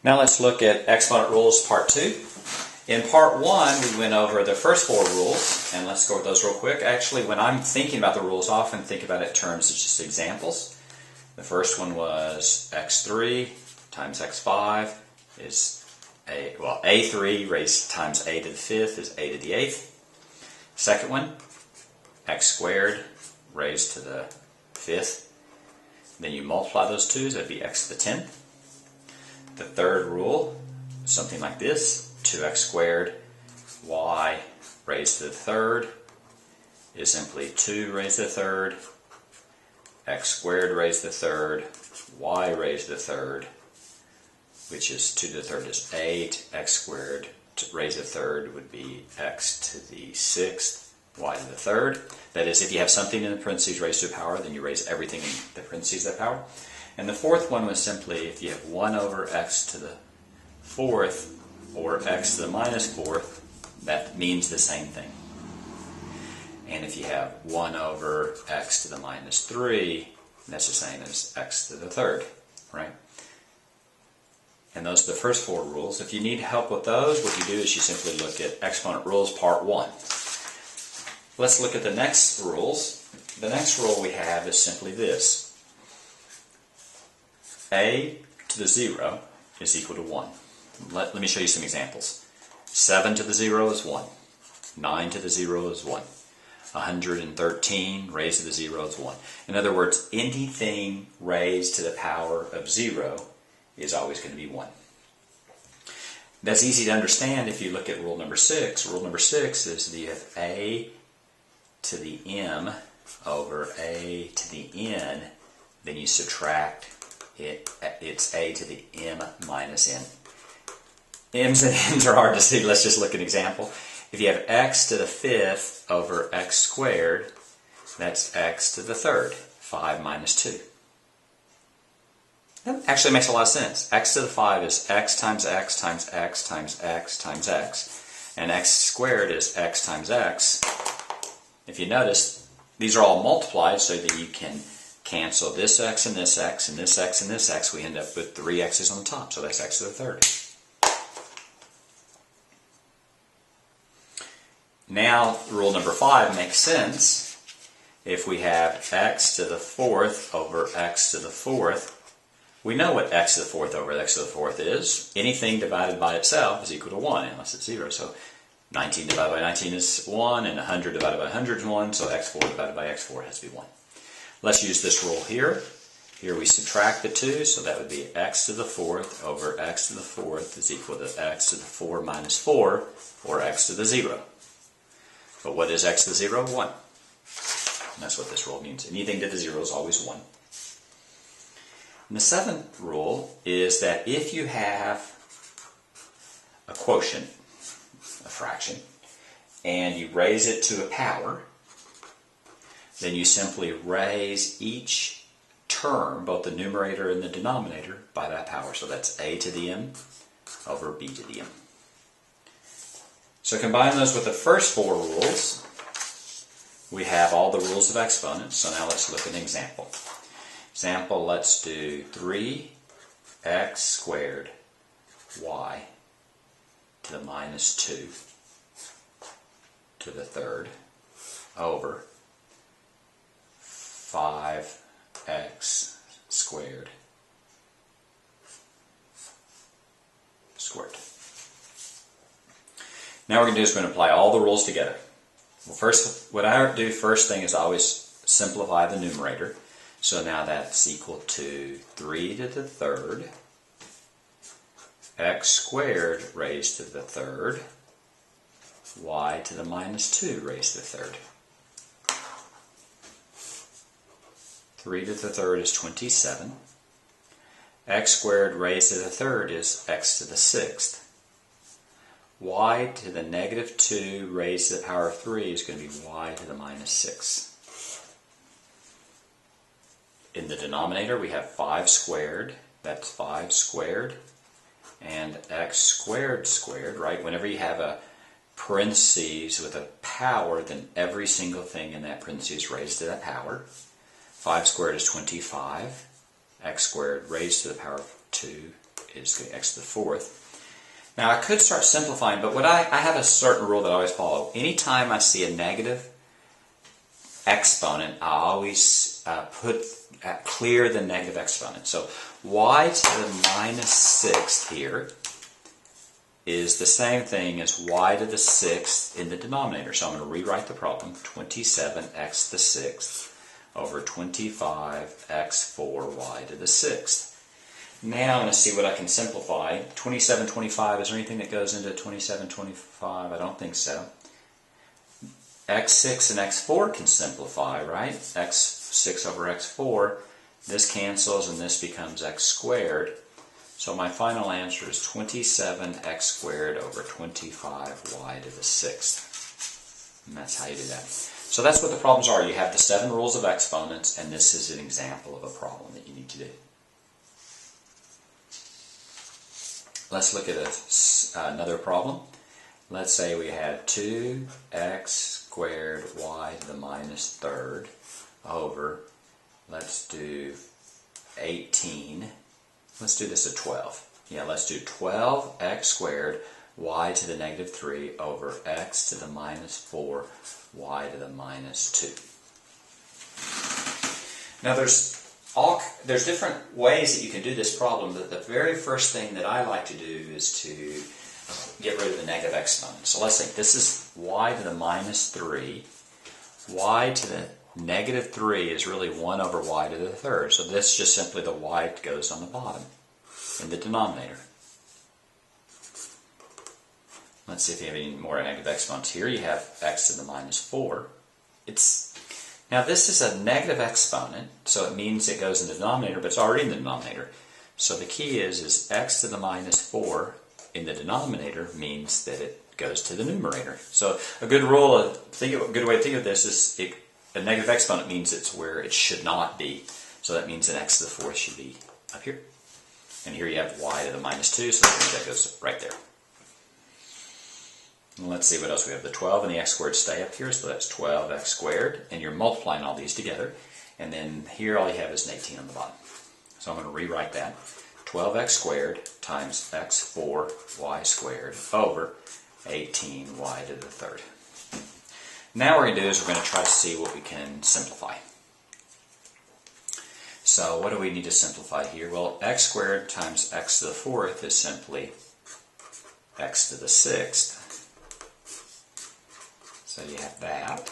Now let's look at exponent rules part 2. In part 1 we went over the first 4 rules, and let's go over those real quick. Actually, when I'm thinking about the rules, I often think about it in terms of just examples. The first one was x3 times x5 is a3 raised times a to the 5th is a to the 8th. Second one, x squared raised to the 5th. Then you multiply those twos, that'd be x to the 10th. The third rule, something like this, 2x squared y raised to the 3rd is simply 2 raised to the 3rd, x squared raised to the 3rd, y raised to the 3rd, which is 2 to the 3rd is 8, x squared raised to the 3rd would be x to the 6th, y to the 3rd. That is, if you have something in the parentheses raised to a power, then you raise everything in the parentheses to that power. And the fourth one was simply if you have 1 over x to the 4th or x to the minus 4th, that means the same thing. And if you have 1 over x to the minus 3, that's the same as x to the 3rd, right? And those are the first 4 rules. If you need help with those, what you do is you simply look at exponent rules part 1. Let's look at the next rules. The next rule we have is simply this. A to the 0 is equal to 1. Let me show you some examples. 7 to the 0 is 1. 9 to the 0 is 1. 113 raised to the 0 is 1. In other words, anything raised to the power of 0 is always going to be 1. That's easy to understand if you look at rule number 6. Rule number 6 is that you have a to the m over a to the n, then you subtract it's a to the m minus n. M's and n's are hard to see. Let's just look at an example. If you have x to the 5th over x squared, that's x to the 3rd, 5 minus 2. That actually makes a lot of sense. X to the 5 is x times x times x times x times x, and x squared is x times x. If you notice, these are all multiplied so that you can cancel this x and this x and this x and this x. We end up with 3 x's on the top, so that's x to the 3rd. Now, rule number 5 makes sense. If we have x to the 4th over x to the 4th, we know what x to the 4th over x to the 4th is. Anything divided by itself is equal to 1, unless it's 0. So 19 divided by 19 is 1, and 100 divided by 100 is 1, so x4 divided by x4 has to be 1. Let's use this rule here. Here we subtract the 2, so that would be x to the 4th over x to the 4th is equal to x to the 4 minus 4, or x to the 0. But what is x to the 0? 1. And that's what this rule means. Anything to the 0 is always 1. And the 7th rule is that if you have a quotient, a fraction, and you raise it to a power, then you simply raise each term, both the numerator and the denominator, by that power. So that's a to the m over b to the m. So combine those with the first 4 rules, we have all the rules of exponents. So now let's look at an example. Example, let's do 3x squared y to the minus 2 to the 3rd over 5x squared squared. Now what we're going to do is we're going to apply all the rules together. Well, first, what I do first thing is always simplify the numerator. So now that's equal to 3 to the 3rd, x squared raised to the 3rd, y to the minus 2 raised to the 3rd. 3 to the 3rd is 27. X squared raised to the 3rd is x to the 6th. Y to the negative 2 raised to the power of 3 is going to be y to the minus 6. In the denominator we have 5 squared, that's 5 squared, and x squared squared, right? Whenever you have a parentheses with a power, then every single thing in that parentheses is raised to that power. 5 squared is 25. X squared raised to the power of 2 is is x to the fourth. Now I could start simplifying, but what I have a certain rule that I always follow. Anytime I see a negative exponent, I always clear the negative exponent. So y to the minus sixth here is the same thing as y to the sixth in the denominator. So I'm going to rewrite the problem. 27x to the sixth over 25x4y to the sixth. Now I'm going to see what I can simplify. 2725, is there anything that goes into 2725? I don't think so. x6 and x4 can simplify, right? x6 over x4, this cancels and this becomes x squared. So my final answer is 27x squared over 25y to the sixth. And that's how you do that. So that's what the problems are. You have the 7 rules of exponents, and this is an example of a problem that you need to do. Let's look at another problem. Let's say we had 2x squared y to the minus third over, let's do 18. Let's do this at 12. Yeah, let's do 12x squared y to the negative 3 over x to the minus 4 y to the minus 2. Now there's different ways that you can do this problem, but the very first thing that I like to do is to get rid of the negative exponent. So let's think this is y to the minus 3. Y to the negative 3 is really 1 over y to the third. So this is just simply the y that goes on the bottom in the denominator. Let's see if you have any more negative exponents here. You have x to the minus 4. Now this is a negative exponent, so it means it goes in the denominator, but it's already in the denominator. So the key is x to the minus 4 in the denominator means that it goes to the numerator. So a good way to think of this is a negative exponent means it's where it should not be. So that means that x to the fourth should be up here. And here you have y to the minus 2, so that goes right there. And let's see what else we have. The 12 and the x squared stay up here, so that's 12x squared. And you're multiplying all these together. And then here all you have is an 18 on the bottom. So I'm going to rewrite that. 12x squared times x4y squared over 18y to the third. Now what we're going to do is we're going to try to see what we can simplify. So what do we need to simplify here? Well, x squared times x to the fourth is simply x to the sixth. So you have that.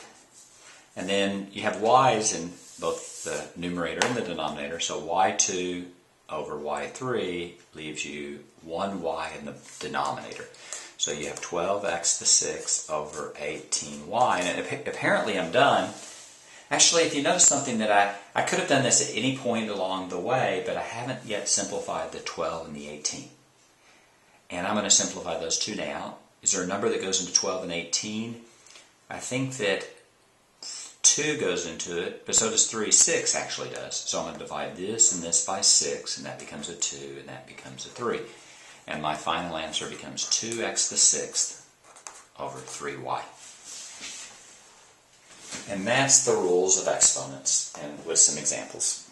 And then you have y's in both the numerator and the denominator. So y2 over y3 leaves you 1y in the denominator. So you have 12x to the 6th over 18y. And apparently I'm done. Actually, if you notice something that I could have done this at any point along the way, but I haven't yet simplified the 12 and the 18. And I'm going to simplify those two now. Is there a number that goes into 12 and 18? I think that 2 goes into it, but so does 3. 6 actually does. So I'm going to divide this and this by 6, and that becomes a 2, and that becomes a 3. And my final answer becomes 2x to the 6th over 3y. And that's the rules of exponents, and with some examples.